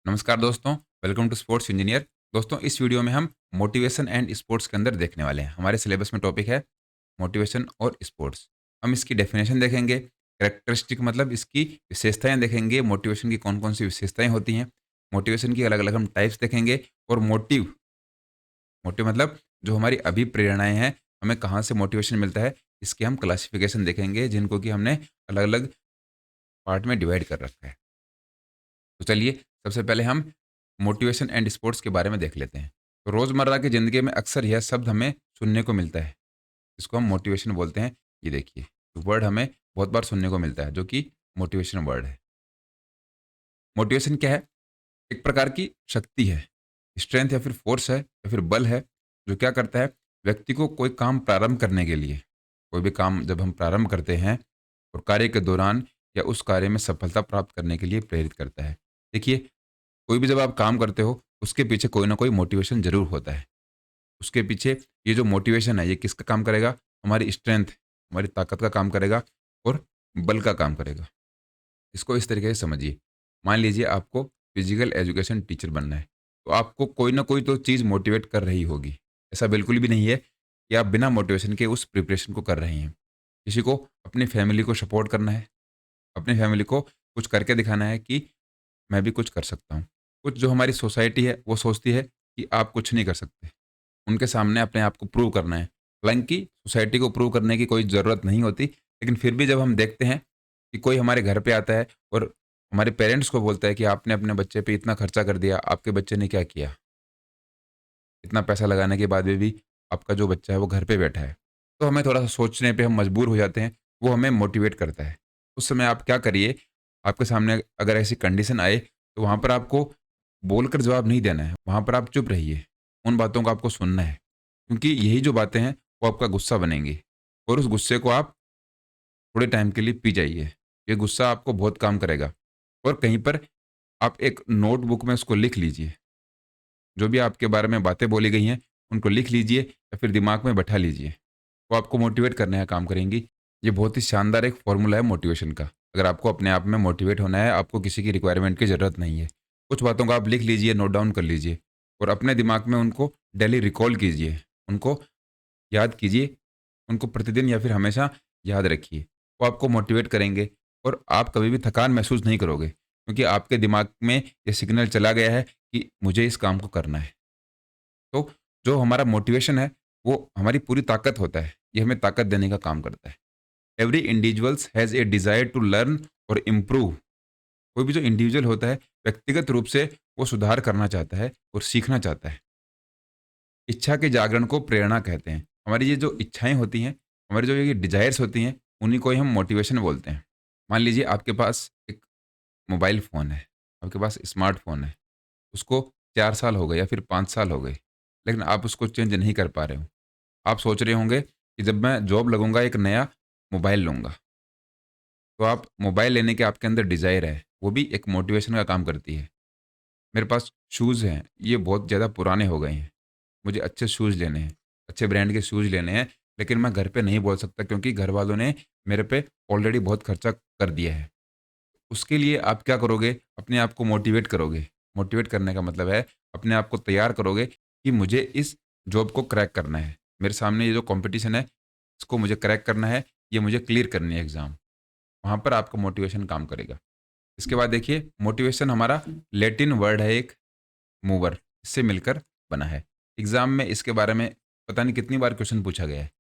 नमस्कार दोस्तों, welcome to sports engineer. दोस्तों, इस वीडियो में हम मोटिवेशन एंड स्पोर्ट्स के अंदर देखने वाले हैं। हमारे सिलेबस में टॉपिक है मोटिवेशन और स्पोर्ट्स। हम इसकी डेफिनेशन देखेंगे, कैरेक्टरिस्टिक मतलब इसकी विशेषताएं देखेंगे, मोटिवेशन की कौन-कौन सी विशेषताएं होती हैं, मोटिवेशन की अलग-अलग हम टाइप्स देखेंगे और मोटिव मोटिव मतलब जो हमारी अभिप्रेरणाएँ हैं, हमें कहाँ से मोटिवेशन मिलता है, इसके हम क्लासिफिकेशन देखेंगे, जिनको कि हमने अलग-अलग पार्ट में डिवाइड कर रखा है। तो चलिए, सबसे पहले हम मोटिवेशन एंड स्पोर्ट्स के बारे में देख लेते हैं। तो रोज़मर्रा की ज़िंदगी में अक्सर यह शब्द हमें सुनने को मिलता है, इसको हम मोटिवेशन बोलते हैं। ये देखिए, वर्ड हमें बहुत बार सुनने को मिलता है, जो कि मोटिवेशन वर्ड है। मोटिवेशन क्या है? एक प्रकार की शक्ति है, स्ट्रेंथ या फिर फ़ोर्स है या फिर बल है, जो क्या करता है, व्यक्ति को कोई काम प्रारंभ करने के लिए, कोई भी काम जब हम प्रारंभ करते हैं और कार्य के दौरान या उस कार्य में सफलता प्राप्त करने के लिए प्रेरित करता है। देखिए, कोई भी जब आप काम करते हो, उसके पीछे कोई ना कोई मोटिवेशन ज़रूर होता है। उसके पीछे ये जो मोटिवेशन है, ये किसका काम करेगा? हमारी स्ट्रेंथ, हमारी ताकत का काम करेगा और बल का काम करेगा। इसको इस तरीके से समझिए। मान लीजिए आपको फिज़िकल एजुकेशन टीचर बनना है, तो आपको कोई ना कोई तो चीज़ मोटिवेट कर रही होगी। ऐसा बिल्कुल भी नहीं है कि आप बिना मोटिवेशन के उस प्रिपरेशन को कर रहे हैं। किसी को अपनी फैमिली को सपोर्ट करना है, अपनी फैमिली को कुछ करके दिखाना है कि मैं भी कुछ कर सकता हूँ। कुछ जो हमारी सोसाइटी है, वो सोचती है कि आप कुछ नहीं कर सकते। उनके सामने अपने आप को प्रूव करना है। हालाँकि सोसाइटी को प्रूव करने की कोई ज़रूरत नहीं होती, लेकिन फिर भी जब हम देखते हैं कि कोई हमारे घर पे आता है और हमारे पेरेंट्स को बोलता है कि आपने अपने बच्चे पे इतना खर्चा कर दिया, आपके बच्चे ने क्या किया? इतना पैसा लगाने के बाद में भी आपका जो बच्चा है वो घर पे बैठा है। तो हमें थोड़ा-सा सोचने पे हम मजबूर हो जाते हैं, वो हमें मोटिवेट करता है। उस समय आप क्या करिए, आपके सामने अगर ऐसी कंडीशन आए, तो वहाँ पर आपको बोलकर जवाब नहीं देना है, वहाँ पर आप चुप रहिए। उन बातों को आपको सुनना है, क्योंकि यही जो बातें हैं, वो आपका गुस्सा बनेंगी और उस गुस्से को आप थोड़े टाइम के लिए पी जाइए। ये गुस्सा आपको बहुत काम करेगा और कहीं पर आप एक नोटबुक में उसको लिख लीजिए। जो भी आपके बारे में बातें बोली गई हैं, उनको लिख लीजिए या फिर दिमाग में बैठा लीजिए। वो आपको मोटिवेट करने का काम करेंगी। ये बहुत ही शानदार एक फ़ॉर्मूला है मोटिवेशन का। अगर आपको अपने आप में मोटिवेट होना है, आपको किसी की रिक्वायरमेंट की ज़रूरत नहीं है। कुछ बातों को आप लिख लीजिए, नोट डाउन कर लीजिए और अपने दिमाग में उनको डेली रिकॉल कीजिए। उनको याद कीजिए, उनको प्रतिदिन या फिर हमेशा याद रखिए। वो आपको मोटिवेट करेंगे और आप कभी भी थकान महसूस नहीं करोगे, क्योंकि आपके दिमाग में ये सिग्नल चला गया है कि मुझे इस काम को करना है। तो जो हमारा मोटिवेशन है, वो हमारी पूरी ताकत होता है। ये हमें ताकत देने का काम करता है। Every individuals has a desire to learn और इम्प्रूव। कोई भी जो इंडिविजुअल होता है, व्यक्तिगत रूप से वो सुधार करना चाहता है और सीखना चाहता है। इच्छा के जागरण को प्रेरणा कहते हैं। हमारी ये जो इच्छाएँ होती हैं, हमारी जो ये डिज़ायर्स होती हैं, उन्हीं को ही हम मोटिवेशन बोलते हैं। मान लीजिए आपके पास एक मोबाइल फ़ोन है, आपके पास स्मार्टफ़ोन है, उसको 4 साल हो गए या फिर 5 साल हो गए, लेकिन आप उसको चेंज नहीं कर पा रहे हो। आप सोच रहे होंगे कि जब मैं जॉब लगूँगा एक नया मोबाइल लूँगा। तो आप मोबाइल लेने के आपके अंदर डिज़ायर है, वो भी एक मोटिवेशन का काम करती है। मेरे पास शूज़ हैं, ये बहुत ज़्यादा पुराने हो गए हैं। मुझे अच्छे शूज़ लेने हैं, अच्छे ब्रांड के शूज़ लेने हैं, लेकिन मैं घर पे नहीं बोल सकता क्योंकि घर वालों ने मेरे पे ऑलरेडी बहुत खर्चा कर दिया है। उसके लिए आप क्या करोगे? अपने आप को मोटिवेट करोगे। मोटिवेट करने का मतलब है अपने आप को तैयार करोगे कि मुझे इस जॉब को क्रैक करना है। मेरे सामने ये जो कॉम्पिटिशन है, इसको मुझे क्रैक करना है, ये मुझे क्लियर करनी है एग्ज़ाम। वहाँ पर आपका मोटिवेशन काम करेगा। इसके बाद देखिए, मोटिवेशन हमारा लैटिन वर्ड है एक, मूवर, इससे मिलकर बना है। एग्ज़ाम में इसके बारे में पता नहीं कितनी बार क्वेश्चन पूछा गया है।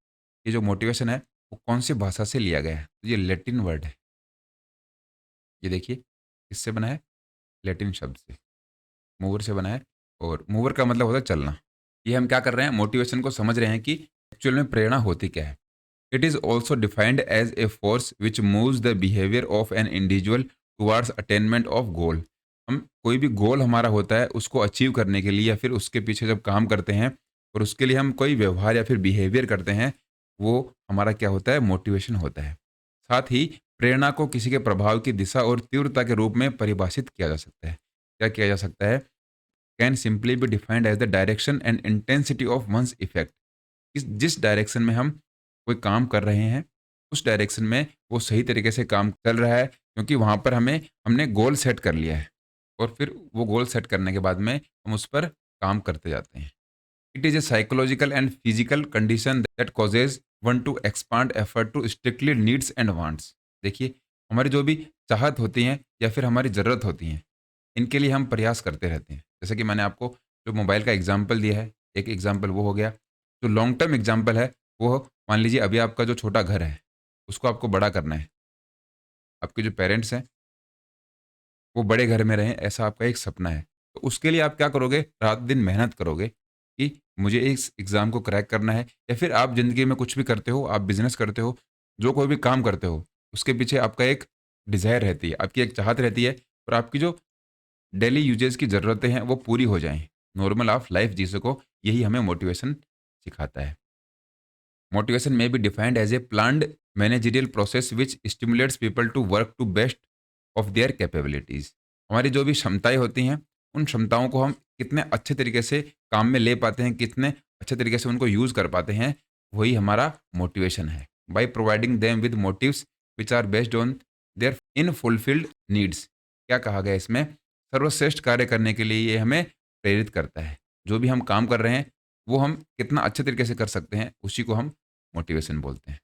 ये जो मोटिवेशन है, वो कौन-सी भाषा से लिया गया है? तो ये लैटिन वर्ड है। ये देखिए, किससे बना है? लैटिन शब्द से, मूवर से बना है और मूवर का मतलब होता है चलना। ये हम क्या कर रहे हैं? मोटिवेशन को समझ रहे हैं कि एक्चुअल में प्रेरणा होती क्या है? It is also defined as a force which moves the behaviour of an individual towards attainment of goal. हम कोई भी गोल हमारा होता है, उसको अचीव करने के लिए या फिर उसके पीछे जब काम करते हैं और उसके लिए हम कोई व्यवहार या फिर बिहेवियर करते हैं, वो हमारा क्या होता है? मोटिवेशन होता है। साथ ही प्रेरणा को किसी के प्रभाव की दिशा और तीव्रता के रूप में परिभाषित किया जा सकता है। क्या किया जा सकता है? Can simply be defined as the direction and intensity of one's effect. जिस डायरेक्शन में हम कोई काम कर रहे हैं, उस डायरेक्शन में वो सही तरीके से काम चल रहा है, क्योंकि वहाँ पर हमने गोल सेट कर लिया है और फिर वो गोल सेट करने के बाद में हम उस पर काम करते जाते हैं। It is a psychological and physical condition that causes one to expand effort to strictly needs and wants. देखिए, हमारी जो भी चाहत होती हैं या फिर हमारी ज़रूरत होती हैं, इनके लिए हम प्रयास करते रहते हैं। जैसे कि मैंने आपको जो मोबाइल का एग्ज़ाम्पल दिया है, एक एग्ज़ाम्पल वो हो गया। जो लॉन्ग टर्म एग्ज़ाम्पल है, वो मान लीजिए अभी आपका जो छोटा घर है, उसको आपको बड़ा करना है। आपके जो पेरेंट्स हैं, वो बड़े घर में रहें, ऐसा आपका एक सपना है। तो उसके लिए आप क्या करोगे? रात-दिन मेहनत करोगे कि मुझे इस एग्ज़ाम को क्रैक करना है, या फिर आप ज़िंदगी में कुछ भी करते हो, आप बिज़नेस करते हो, जो कोई भी काम करते हो, उसके पीछे आपका एक डिज़ायर रहती है, आपकी एक चाहत रहती है और आपकी जो डेली यूजेज़ की ज़रूरतें हैं, वो पूरी हो जाएँ। नॉर्मल आप लाइफ़ जी सको, यही हमें मोटिवेशन सिखाता है। Motivation may be defined as a planned managerial process which stimulates people to work to best of their capabilities. हमारी जो भी क्षमताएँ होती हैं, उन क्षमताओं को हम कितने अच्छे तरीके से काम में ले पाते हैं, कितने अच्छे तरीके से उनको यूज़ कर पाते हैं, वही हमारा मोटिवेशन है। By providing them with motives which are based on their unfulfilled needs. क्या कहा गया इसमें? सर्वश्रेष्ठ कार्य करने के लिए ये हमें प्रेरित करता है। जो भी हम काम कर रहे हैं, वो हम कितना अच्छे तरीके से कर सकते हैं, उसी को हम मोटिवेशन बोलते हैं।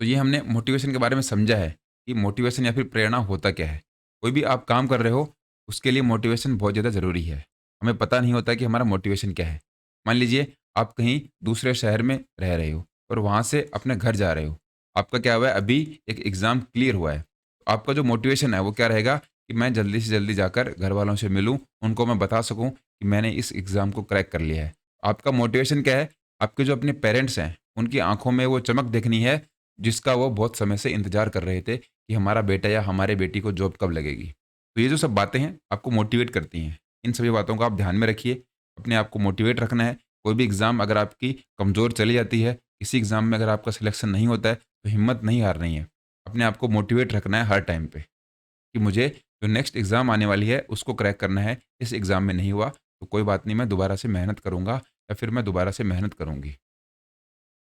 तो ये हमने मोटिवेशन के बारे में समझा है कि मोटिवेशन या फिर प्रेरणा होता क्या है। कोई भी आप काम कर रहे हो, उसके लिए मोटिवेशन बहुत ज़्यादा ज़रूरी है। हमें पता नहीं होता कि हमारा मोटिवेशन क्या है। मान लीजिए आप कहीं दूसरे शहर में रह रहे हो और वहाँ से अपने घर जा रहे हो। आपका क्या हुआ है, अभी एक एग्ज़ाम क्लियर हुआ है। आपका जो मोटिवेशन है वो क्या रहेगा कि मैं जल्दी से जल्दी जाकर घर वालों से मिलूँ, उनको मैं बता सकूँ कि मैंने इस एग्ज़ाम को क्रैक कर लिया है। आपका मोटिवेशन क्या है? आपके जो अपने पेरेंट्स हैं, उनकी आँखों में वो चमक देखनी है, जिसका वो बहुत समय से इंतज़ार कर रहे थे कि हमारा बेटा या हमारी बेटी को जॉब कब लगेगी। तो ये जो सब बातें हैं, आपको मोटिवेट करती हैं। इन सभी बातों को आप ध्यान में रखिए, अपने आप को मोटिवेट रखना है। कोई भी एग्ज़ाम अगर आपकी कमज़ोर चली जाती है, किसी एग्ज़ाम में अगर आपका सिलेक्शन नहीं होता है, तो हिम्मत नहीं हारनी है। अपने आप को मोटिवेट रखना है हर टाइम पे कि मुझे जो नेक्स्ट एग्ज़ाम आने वाली है, उसको क्रैक करना है। इस एग्ज़ाम में नहीं हुआ, तो कोई बात नहीं, मैं दोबारा से मेहनत करूँगा या फिर मैं दोबारा से मेहनत करूँगी।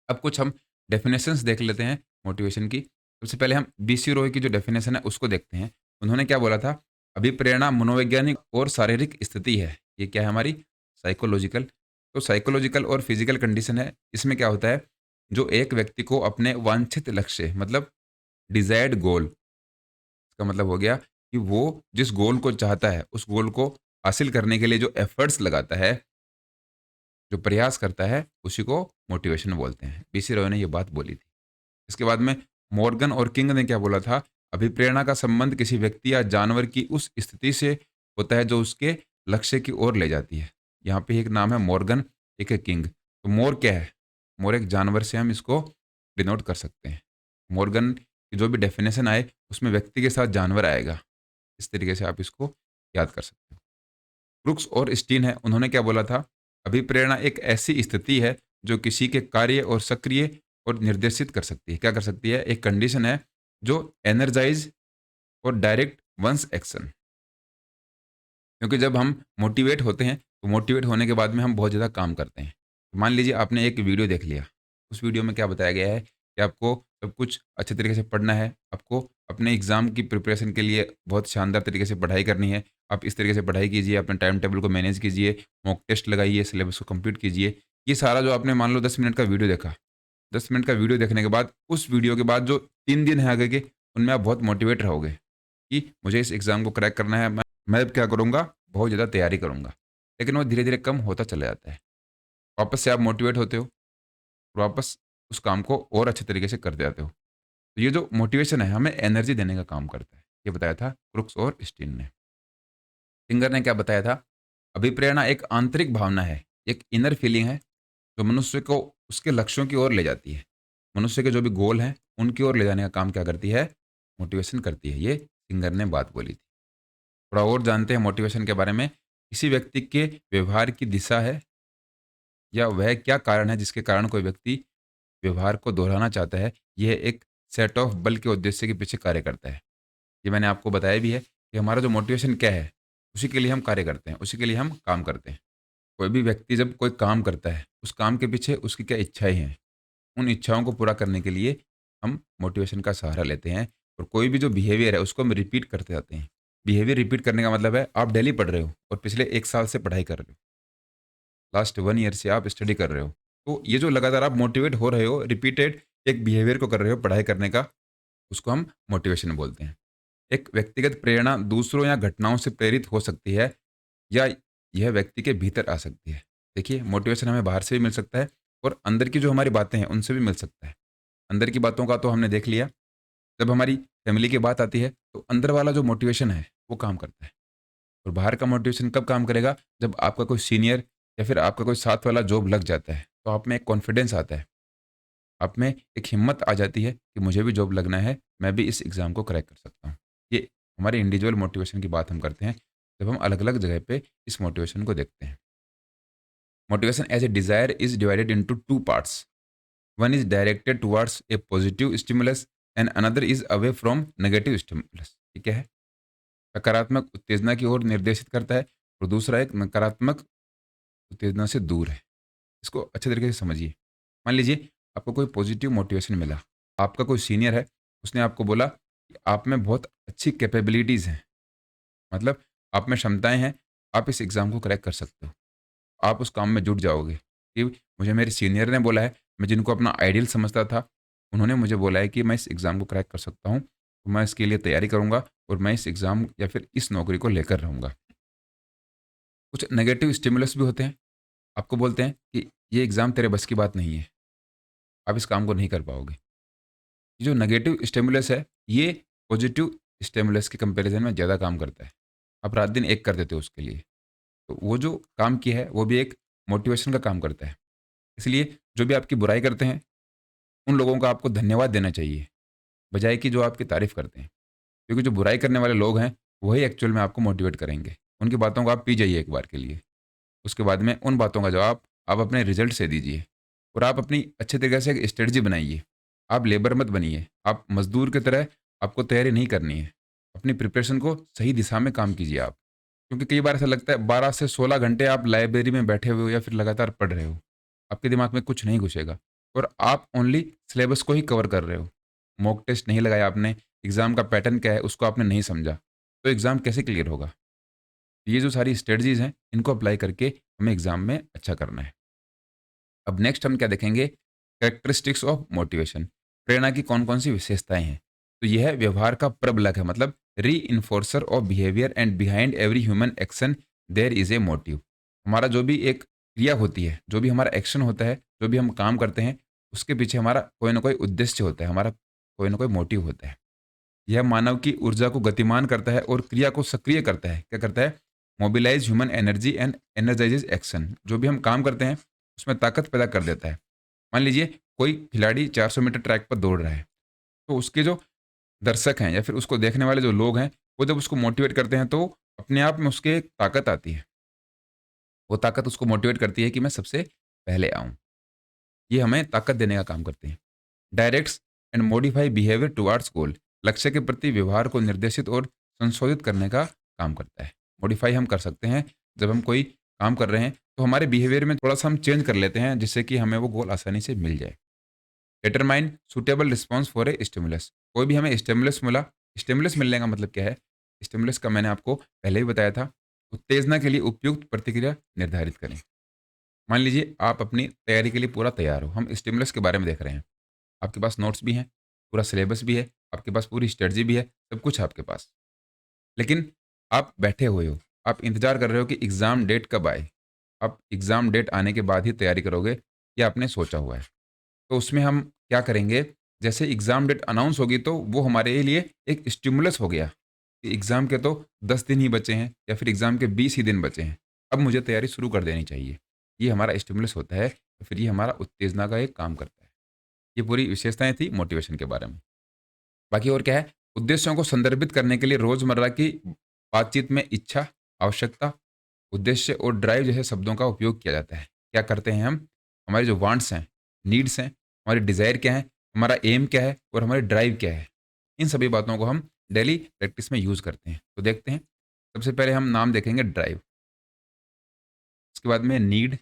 अब कुछ हम डेफिनेशंस देख लेते हैं मोटिवेशन की। सबसे पहले हम बीसी रॉय की जो डेफिनेशन है उसको देखते हैं। उन्होंने क्या बोला था? अभिप्रेरणा मनोवैज्ञानिक और शारीरिक स्थिति है। ये क्या है हमारी? साइकोलॉजिकल। तो साइकोलॉजिकल और फिजिकल कंडीशन है। इसमें क्या होता है? जो एक व्यक्ति को अपने वांछित लक्ष्य मतलब डिज़ायर्ड गोल, इसका मतलब हो गया कि वो जिस गोल को चाहता है, उस गोल को हासिल करने के लिए जो एफर्ट्स लगाता है, जो प्रयास करता है, उसी को मोटिवेशन बोलते हैं। बीसी रॉय ने ये बात बोली थी। इसके बाद में मॉर्गन और किंग ने क्या बोला था? अभिप्रेरणा का संबंध किसी व्यक्ति या जानवर की उस स्थिति से होता है जो उसके लक्ष्य की ओर ले जाती है। यहाँ पे एक नाम है मॉर्गन, एक है किंग। तो मोर क्या है? मोर एक जानवर से हम इसको डिनोट कर सकते हैं। मॉर्गन की जो भी डेफिनेशन आए, उसमें व्यक्ति के साथ जानवर आएगा। इस तरीके से आप इसको याद कर सकते हो। ब्रुक्स और स्टीन है, उन्होंने क्या बोला था? अभिप्रेरणा एक ऐसी स्थिति है जो किसी के कार्य और सक्रिय और निर्देशित कर सकती है। क्या कर सकती है? एक कंडीशन है जो एनर्जाइज और डायरेक्ट वंस एक्शन। क्योंकि जब हम मोटिवेट होते हैं, तो मोटिवेट होने के बाद में हम बहुत ज़्यादा काम करते हैं। मान लीजिए आपने एक वीडियो देख लिया, उस वीडियो में क्या बताया गया है कि आपको सब कुछ अच्छे तरीके से पढ़ना है, आपको अपने एग्ज़ाम की प्रिपरेशन के लिए बहुत शानदार तरीके से पढ़ाई करनी है। आप इस तरीके से पढ़ाई कीजिए, अपने टाइम टेबल को मैनेज कीजिए, मॉक टेस्ट लगाइए, सिलेबस को कंप्लीट कीजिए। ये सारा जो आपने मान लो 10 मिनट का वीडियो देखा, 10 मिनट का वीडियो देखने के बाद, उस वीडियो के बाद जो 3 दिन हैं आगे के, उनमें आप बहुत मोटिवेट रहोगे कि मुझे इस एग्ज़ाम को क्रैक करना है। मैं अब क्या करूँगा? बहुत ज़्यादा तैयारी करूँगा। लेकिन वो धीरे-धीरे कम होता चला जाता है। वापस से आप मोटिवेट होते हो, और वापस उस काम को और अच्छे तरीके से करते जाते हो। तो ये जो मोटिवेशन है, हमें एनर्जी देने का काम करता है। ये बताया था क्रुक्स और स्टीन ने। सिंगर ने क्या बताया था? अभिप्रेरणा एक आंतरिक भावना है, एक इनर फीलिंग है, जो मनुष्य को उसके लक्ष्यों की ओर ले जाती है। मनुष्य के जो भी गोल हैं, उनकी ओर ले जाने का काम क्या करती है? मोटिवेशन करती है। ये सिंगर ने बात बोली थी। थोड़ा और जानते हैं मोटिवेशन के बारे में। किसी व्यक्ति के व्यवहार की दिशा है, या वह क्या कारण है जिसके कारण कोई व्यक्ति व्यवहार को दोहराना चाहता है, यह एक सेट ऑफ बल के उद्देश्य के पीछे कार्य करता है। ये मैंने आपको बताया भी है कि हमारा जो मोटिवेशन क्या है, उसी के लिए हम कार्य करते हैं, उसी के लिए हम काम करते हैं। कोई भी व्यक्ति जब कोई काम करता है, उस काम के पीछे उसकी क्या इच्छाएँ हैं, उन इच्छाओं को पूरा करने के लिए हम मोटिवेशन का सहारा लेते हैं, और कोई भी जो बिहेवियर है उसको हम रिपीट करते जाते हैं। बिहेवियर रिपीट करने का मतलब है आप डेली पढ़ रहे हो और पिछले 1 साल से पढ़ाई कर रहे हो। लास्ट 1 ईयर से आप स्टडी कर रहे हो। तो ये जो लगातार आप मोटिवेट हो रहे हो, रिपीटेड एक बिहेवियर को कर रहे हो पढ़ाई करने का, उसको हम मोटिवेशन बोलते हैं। एक व्यक्तिगत प्रेरणा दूसरों या घटनाओं से प्रेरित हो सकती है या यह व्यक्ति के भीतर आ सकती है। देखिए, मोटिवेशन हमें बाहर से भी मिल सकता है और अंदर की जो हमारी बातें हैं, उनसे भी मिल सकता है। अंदर की बातों का तो हमने देख लिया। जब हमारी फैमिली की बात आती है, तो अंदर वाला जो मोटिवेशन है, वो काम करता है। और बाहर का मोटिवेशन कब काम करेगा? जब आपका कोई सीनियर या फिर आपका कोई साथ वाला जॉब लग जाता है, तो आप में एक कॉन्फिडेंस आता है। आप में एक हिम्मत आ जाती है कि मुझे भी जॉब लगना है, मैं भी इस एग्ज़ाम को क्रैक कर सकता हूँ। ये हमारे इंडिविजुअल मोटिवेशन की बात हम करते हैं, जब हम अलग-अलग जगह पे इस मोटिवेशन को देखते हैं। Motivation as a desire is divided into 2 parts. One is directed towards a positive stimulus and another is away from negative stimulus। ये क्या है? सकारात्मक उत्तेजना की ओर निर्देशित करता है और दूसरा एक नकारात्मक उत्तेजना से दूर है। इसको अच्छे तरीके से समझिए। मान लीजिए आपको कोई पॉजिटिव मोटिवेशन मिला। आपका कोई सीनियर है, उसने आपको बोला कि आप में बहुत अच्छी कैपेबिलिटीज़ हैं। मतलब आप में क्षमताएँ हैं, आप इस एग्ज़ाम को क्रैक कर सकते हो। आप उस काम में जुट जाओगे कि मुझे मेरे सीनियर ने बोला है, मैं जिनको अपना आइडियल समझता था, उन्होंने मुझे बोला है कि मैं इस एग्ज़ाम को क्रैक कर सकता हूँ, तो मैं इसके लिए तैयारी करूँगा और मैं इस एग्ज़ाम या फिर इस नौकरी को लेकर रहूँगा। कुछ नेगेटिव स्टिमुलस भी होते हैं, आपको बोलते हैं कि ये एग्ज़ाम तेरे बस की बात नहीं है, आप इस काम को नहीं कर पाओगे। ये जो नेगेटिव स्टिमुलस है, ये पॉजिटिव स्टिमुलस के कंपैरिज़न में ज़्यादा काम करता है। आप रात-दिन एक कर देते हो उसके लिए। तो वो जो काम किया है, वो भी एक मोटिवेशन का काम करता है। इसलिए जो भी आपकी बुराई करते हैं, उन लोगों का आपको धन्यवाद देना चाहिए, बजाए कि जो आपकी तारीफ़ करते हैं। क्योंकि जो बुराई करने वाले लोग हैं, वही एक्चुअल में आपको मोटिवेट करेंगे। उनकी बातों को आप पी जाइए एक बार के लिए। उसके बाद में उन बातों का जवाब आप अपने रिज़ल्ट से दीजिए और आप अपनी अच्छे तरीके से एक स्ट्रेटजी बनाइए। आप लेबर मत बनिए, आप मज़दूर की तरह आपको तैयारी नहीं करनी है। अपनी प्रिपरेशन को सही दिशा में काम कीजिए आप। क्योंकि कई बार ऐसा लगता है 12 से 16 घंटे आप लाइब्रेरी में बैठे हुए हो या फिर लगातार पढ़ रहे हो। आपके दिमाग में कुछ नहीं घुसेगा और आप ओनली सिलेबस को ही कवर कर रहे हो। मॉक टेस्ट नहीं लगाया आपने, एग्ज़ाम का पैटर्न क्या है उसको आपने नहीं समझा, तो एग्ज़ाम कैसे क्लियर होगा? ये जो सारी स्ट्रेटजीज़ हैं, इनको अप्लाई करके हमें एग्ज़ाम में अच्छा करना है। अब नेक्स्ट हम क्या देखेंगे? Characteristics of motivation. प्रेरणा की कौन-कौन सी विशेषताएँ हैं? तो यह व्यवहार का प्रबलक है, मतलब reinforcer of behaviour and behind every human action there is a motive. हमारा जो भी एक क्रिया होती है, जो भी हमारा एक्शन होता है, जो भी हम काम करते हैं, उसके पीछे हमारा कोई न कोई उद्देश्य होता है, हमारा कोई न कोई मोटिव होता है। यह मानव की ऊर्जा को गतिमान करता है और क्रिया को सक्रिय करता है। क्या करता है? Mobilize human energy and energizes action. जो भी हम काम करते हैं, उसमें ताकत पैदा कर देता है। मान लीजिए कोई खिलाड़ी 400 मीटर ट्रैक पर दौड़ रहा है, तो उसके जो दर्शक हैं या फिर उसको देखने वाले जो लोग हैं, वो जब उसको मोटिवेट करते हैं, तो अपने आप में उसके एक ताकत आती है। वो ताकत उसको मोटिवेट करती है कि मैं सबसे पहले आऊँ। ये हमें ताकत देने का काम करते हैं। Directs and modify behaviour towards goal. लक्ष्य के प्रति व्यवहार को निर्देशित और संशोधित करने का काम करता है। मॉडिफाई हम कर सकते हैं, जब हम कोई काम कर रहे हैं, तो हमारे बिहेवियर में थोड़ा-सा हम चेंज कर लेते हैं, जिससे कि हमें वो गोल आसानी से मिल जाए। Determine suitable response for a stimulus. कोई भी हमें स्टिमुलस मिला, स्टिमुलस मिलने का मतलब क्या है? स्टिमुलस का मैंने आपको पहले ही बताया था। उत्तेजना के लिए उपयुक्त प्रतिक्रिया निर्धारित करें। मान लीजिए आप अपनी तैयारी के लिए पूरा तैयार हो, हम स्टिमुलस के बारे में देख रहे हैं। आपके पास नोट्स भी हैं, पूरा सिलेबस भी है, आपके पास पूरी स्ट्रेटजी भी है, सब कुछ है आपके पास। लेकिन आप बैठे हुए हो, आप इंतज़ार कर रहे हो कि एग्ज़ाम डेट कब आए। आप एग्ज़ाम डेट आने के बाद ही तैयारी करोगे, ये आपने सोचा हुआ है। तो उसमें हम क्या करेंगे, जैसे एग्ज़ाम डेट अनाउंस होगी तो वो हमारे लिए एक स्टिमुलस हो गया कि एग्ज़ाम के तो 10 दिन ही बचे हैं या फिर एग्ज़ाम के 20 ही दिन बचे हैं। अब मुझे तैयारी शुरू कर देनी चाहिए। ये हमारा स्टिमुलस होता है, तो फिर ये हमारा उत्तेजना का एक काम करता है। ये पूरी विशेषताएँ थी मोटिवेशन के बारे में। बाकी और क्या है, उद्देश्यों को संदर्भित करने के लिए रोज़मर्रा की बातचीत में इच्छा, आवश्यकता, उद्देश्य और ड्राइव जैसे शब्दों का उपयोग किया जाता है। क्या करते हैं हम? हमारे जो वांट्स हैं, नीड्स हैं, हमारी डिज़ायर क्या है, हमारा एम क्या है और हमारी ड्राइव क्या है, इन सभी बातों को हम डेली प्रैक्टिस में यूज़ करते हैं। तो देखते हैं, सबसे पहले हम नाम देखेंगे ड्राइव, इसके बाद में नीड,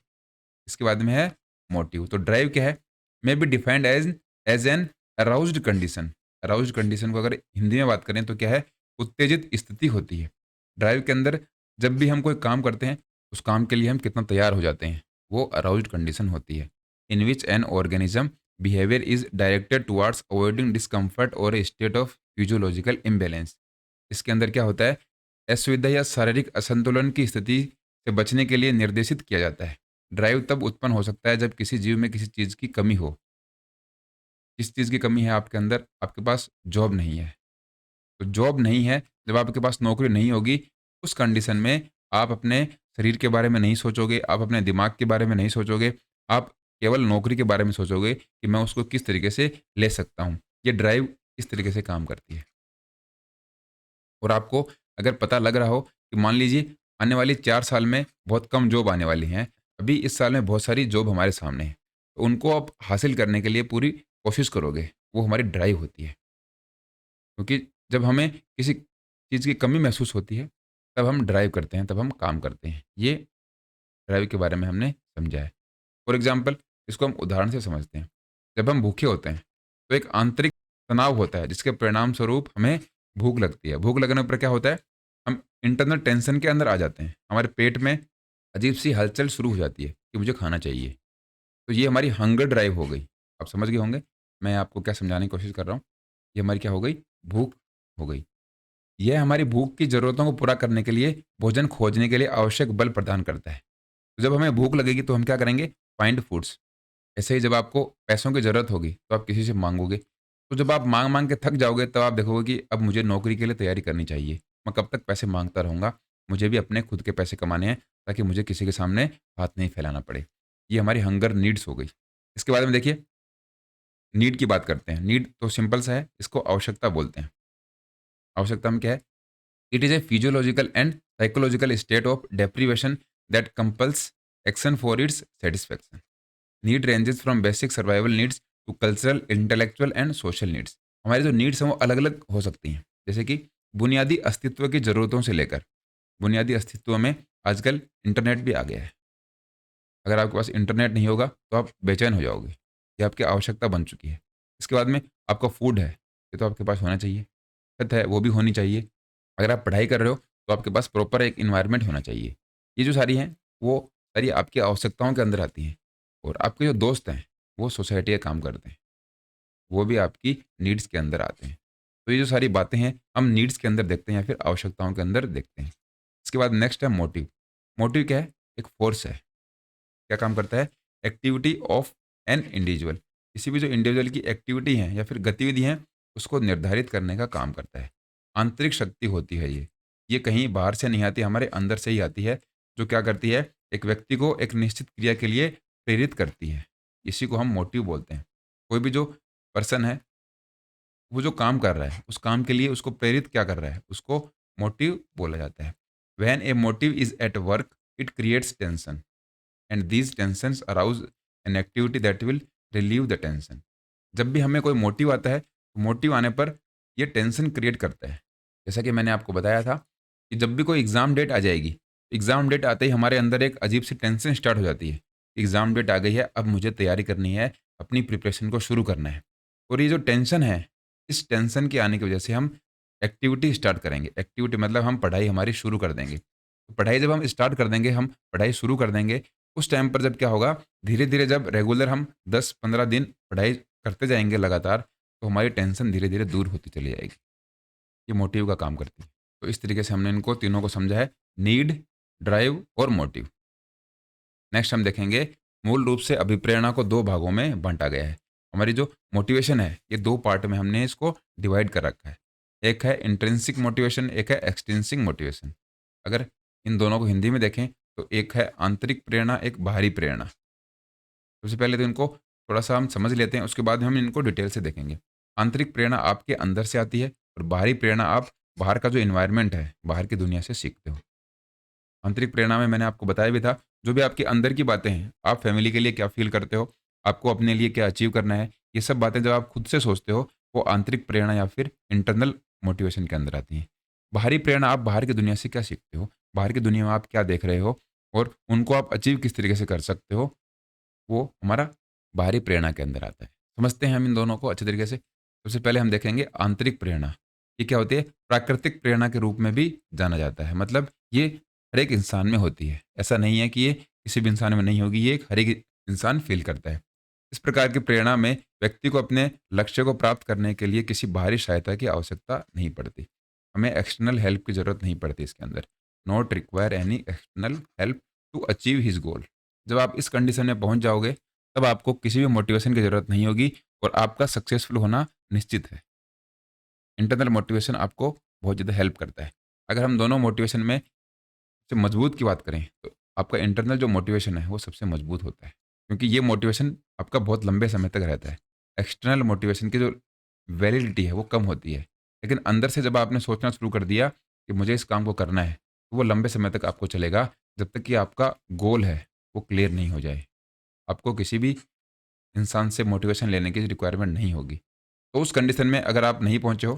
इसके बाद में है मोटिव। तो ड्राइव क्या है? May be defined as as an aroused condition. Aroused condition को अगर हिंदी में बात करें तो क्या है? उत्तेजित स्थिति होती है। ड्राइव के अंदर जब भी हम कोई काम करते हैं, उस काम के लिए हम कितना तैयार हो जाते हैं, वो अराउज्ड कंडीशन होती है। In which an organism behaviour is directed towards avoiding discomfort और a state of physiological imbalance. इसके अंदर क्या होता है, असुविधा या शारीरिक असंतुलन की स्थिति से बचने के लिए निर्देशित किया जाता है। ड्राइव तब उत्पन्न हो सकता है जब किसी जीव में किसी चीज़ की कमी हो। किस चीज़ की कमी है आपके अंदर? आपके पास जॉब नहीं है। तो जॉब नहीं है, जब आपके पास नौकरी नहीं होगी, उस कंडीशन में आप अपने शरीर के बारे में नहीं सोचोगे, आप अपने दिमाग के बारे में नहीं सोचोगे, आप केवल नौकरी के बारे में सोचोगे कि मैं उसको किस तरीके से ले सकता हूँ। ये ड्राइव इस तरीके से काम करती है। और आपको अगर पता लग रहा हो कि मान लीजिए आने वाली 4 साल में बहुत कम जॉब आने वाली हैं, अभी इस साल में बहुत सारी जॉब हमारे सामने है। तो उनको आप हासिल करने के लिए पूरी कोशिश करोगे, वो हमारी ड्राइव होती है। क्योंकि जब हमें किसी चीज़ की कमी महसूस होती है, तब हम ड्राइव करते हैं, तब हम काम करते हैं। ये ड्राइव के बारे में हमने समझा है। फॉर एग्ज़ाम्पल इसको हम उदाहरण से समझते हैं। जब हम भूखे होते हैं, तो एक आंतरिक तनाव होता है, जिसके परिणाम स्वरूप हमें भूख लगती है। भूख लगने पर क्या होता है, हम इंटरनल टेंशन के अंदर आ जाते हैं। हमारे पेट में अजीब-सी हलचल शुरू हो जाती है कि मुझे खाना चाहिए। तो ये हमारी हंगर ड्राइव हो गई। आप समझ गए होंगे, मैं आपको क्या समझाने की कोशिश कर रहा हूँ। ये हमारी क्या हो गई, भूख हो गई। यह हमारी भूख की ज़रूरतों को पूरा करने के लिए भोजन खोजने के लिए आवश्यक बल प्रदान करता है। तो जब हमें भूख लगेगी तो हम क्या करेंगे? Find foods. ऐसे ही जब आपको पैसों की ज़रूरत होगी तो आप किसी से माँगोगे। तो जब आप माँग-माँग के थक जाओगे तब आप देखोगे कि अब मुझे नौकरी के लिए तैयारी करनी चाहिए। मैं कब तक पैसे माँगता रहूँगा? मुझे भी अपने खुद के पैसे कमाने हैं ताकि मुझे किसी के सामने हाथ नहीं फैलाना पड़े। ये हमारी हंगर नीड्स हो गई। इसके बाद में देखिए नीड की बात करते हैं। नीड तो सिंपल सा है, इसको आवश्यकता बोलते हैं। आवश्यकता में क्या है? It is a physiological and psychological state of deprivation that compels action for its satisfaction. Need ranges from basic survival needs to cultural, intellectual and social needs. हमारी जो नीड्स हैं वो अलग-अलग हो सकती हैं। जैसे कि बुनियादी अस्तित्व की ज़रूरतों से लेकर बुनियादी अस्तित्व में आजकल इंटरनेट भी आ गया है। अगर आपके पास इंटरनेट नहीं होगा तो आप बेचैन हो जाओगे। ये आपकी आवश्यकता बन चुकी है। इसके बाद में आपका फूड है, ये तो आपके पास होना चाहिए। छत है, वो भी होनी चाहिए। अगर आप पढ़ाई कर रहे हो तो आपके पास प्रॉपर एक एनवायरनमेंट होना चाहिए। ये जो सारी हैं, वो सारी आपकी आवश्यकताओं के अंदर आती हैं। और आपके जो दोस्त हैं, वो सोसाइटी का काम करते हैं। वो भी आपकी नीड्स के अंदर आते हैं। तो ये जो सारी बातें हैं, हम नीड्स के अंदर देखते हैं या फिर आवश्यकताओं के अंदर देखते हैं। इसके बाद नेक्स्ट है मोटिव। मोटिव क्या है? एक फ़ोर्स है। क्या काम करता है? Activity of an individual. किसी भी जो इंडिविजुअल की एक्टिविटी है या फिर गतिविधि है, उसको निर्धारित करने का काम करता है। आंतरिक शक्ति होती है ये। ये कहीं बाहर से नहीं आती, हमारे अंदर से ही आती है, जो क्या करती है, एक व्यक्ति को एक निश्चित क्रिया के लिए प्रेरित करती है। इसी को हम मोटिव बोलते हैं। कोई भी जो पर्सन है, वो जो काम कर रहा है, उस काम के लिए उसको प्रेरित क्या कर रहा है, उसको मोटिव बोला जाता है। When A motive is at work, it creates tension. And these tensions arouse an activity that will relieve the tension. जब भी हमें कोई मोटिव आता है, तो मोटिव आने पर ये टेंशन क्रिएट करता है। जैसा कि मैंने आपको बताया था कि जब भी कोई एग्ज़ाम डेट आ जाएगी, एग्ज़ाम डेट आते ही हमारे अंदर एक अजीब सी टेंशन स्टार्ट हो जाती है। एग्ज़ाम डेट आ गई है, अब मुझे तैयारी करनी है, अपनी प्रिपरेशन को शुरू करना है। और ये जो टेंशन है, इस टेंशन के आने की वजह से हम एक्टिविटी स्टार्ट करेंगे। एक्टिविटी मतलब हम पढ़ाई हमारी शुरू कर देंगे। तो पढ़ाई जब हम स्टार्ट कर देंगे, हम पढ़ाई शुरू कर देंगे, उस टाइम पर जब क्या होगा, धीरे-धीरे जब रेगुलर हम 10-15 दिन पढ़ाई करते जाएँगे लगातार, तो हमारी टेंशन धीरे-धीरे दूर होती चली जाएगी। ये मोटिव का काम करती है। तो इस तरीके से हमने इनको तीनों को समझा है, नीड, ड्राइव और मोटिव। नेक्स्ट हम देखेंगे, मूल रूप से अभिप्रेरणा को 2 भागों में बाँटा गया है। हमारी जो मोटिवेशन है, ये 2 पार्ट में हमने इसको डिवाइड कर रखा है। एक है इंट्रिंसिक मोटिवेशन, एक है एक्सट्रिंसिक मोटिवेशन। अगर इन दोनों को हिंदी में देखें, तो एक है आंतरिक प्रेरणा, एक बाहरी प्रेरणा। सबसे पहले तो इनको थोड़ा-सा हम समझ लेते हैं, उसके बाद हम इनको डिटेल से देखेंगे। आंतरिक प्रेरणा आपके अंदर से आती है और बाहरी प्रेरणा आप बाहर का जो एनवायरनमेंट है, बाहर की दुनिया से सीखते हो। आंतरिक प्रेरणा में मैंने आपको बताया भी था, जो भी आपके अंदर की बातें हैं, आप फैमिली के लिए क्या फ़ील करते हो, आपको अपने लिए क्या अचीव करना है, ये सब बातें जब आप खुद से सोचते हो, वो आंतरिक प्रेरणा या फिर इंटरनल मोटिवेशन के अंदर आती हैं। बाहरी प्रेरणा आप बाहर की दुनिया से क्या सीखते हो, बाहर की दुनिया में आप क्या देख रहे हो और उनको आप अचीव किस तरीके से कर सकते हो, वो हमारा बाहरी प्रेरणा के अंदर आता है। समझते हैं हम इन दोनों को अच्छे तरीके से। सबसे पहले हम देखेंगे आंतरिक प्रेरणा। ये क्या होती है? प्राकृतिक प्रेरणा के रूप में भी जाना जाता है। मतलब ये हर एक इंसान में होती है। ऐसा नहीं है कि ये किसी भी इंसान में नहीं होगी, ये एक हर एक इंसान फ़ील करता है। इस प्रकार की प्रेरणा में व्यक्ति को अपने लक्ष्य को प्राप्त करने के लिए किसी बाहरी सहायता की आवश्यकता नहीं पड़ती। हमें एक्सटर्नल हेल्प की ज़रूरत नहीं पड़ती इसके अंदर। Not require any external help to achieve his goal. जब आप इस कंडीशन में पहुँच जाओगे, तब आपको किसी भी मोटिवेशन की ज़रूरत नहीं होगी और आपका सक्सेसफुल होना निश्चित है। इंटरनल मोटिवेशन आपको बहुत ज़्यादा हेल्प करता है। अगर हम दोनों मोटिवेशन में से मजबूत की बात करें, तो आपका इंटरनल जो मोटिवेशन है, वो सबसे मजबूत होता है। क्योंकि ये मोटिवेशन आपका बहुत लंबे समय तक रहता है। एक्सटर्नल मोटिवेशन की जो वैलिडिटी है, वो कम होती है। लेकिन अंदर से जब आपने सोचना शुरू कर दिया कि मुझे इस काम को करना है, तो वो लंबे समय तक आपको चलेगा, जब तक कि आपका गोल है, वो क्लियर नहीं हो जाए। आपको किसी भी इंसान से मोटिवेशन लेने की रिक्वायरमेंट नहीं होगी। तो उस कंडीशन में अगर आप नहीं पहुँचे हो,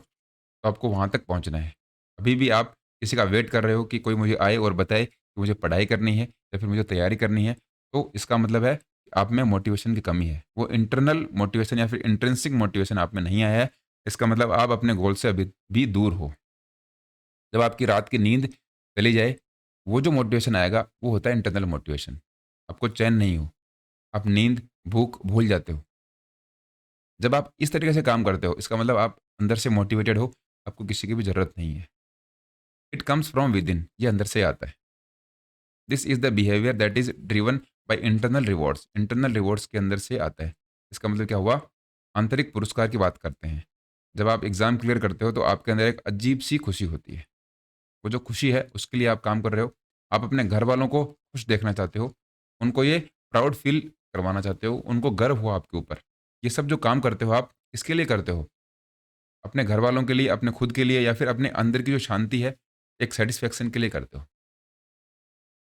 तो आपको वहाँ तक पहुँचना है। अभी भी आप किसी का वेट कर रहे हो कि कोई मुझे आए और बताए कि मुझे पढ़ाई करनी है या फिर मुझे तैयारी करनी है, तो इसका मतलब है कि आप में मोटिवेशन की कमी है। वो इंटरनल मोटिवेशन या फिर इंट्रिंसिक मोटिवेशन आप में नहीं आया है, इसका मतलब आप अपने गोल से अभी भी दूर हो। जब आपकी रात की नींद चली जाए, वो जो मोटिवेशन आएगा, वो होता है इंटरनल मोटिवेशन। आपको चैन नहीं हो, आप नींद, भूख भूल जाते हो। जब आप इस तरीके से काम करते हो, इसका मतलब आप अंदर से मोटिवेटेड हो, आपको किसी की भी ज़रूरत नहीं है। इट कम्स फ्रॉम विदिन, ये अंदर से आता है। This is the behaviour that is driven by internal rewards. Internal rewards के अंदर से आता है। इसका मतलब क्या हुआ? आंतरिक पुरस्कार की बात करते हैं। जब आप एग्ज़ाम क्लियर करते हो, तो आपके अंदर एक अजीब-सी खुशी होती है। वो जो खुशी है, उसके लिए आप काम कर रहे हो। आप अपने घरवालों को खुश देखना चाहते हो। उनको ये प्राउड फ़ील करवाना चाहते हो, उनको गर्व हो आपके ऊपर। ये सब जो काम करते हो आप, किसके लिए करते हो? अपने घरवालों के लिए, अपने खुद के लिए या फिर अपने अंदर की जो शांति है, एक सैटिस्फैक्शन के लिए करते हो।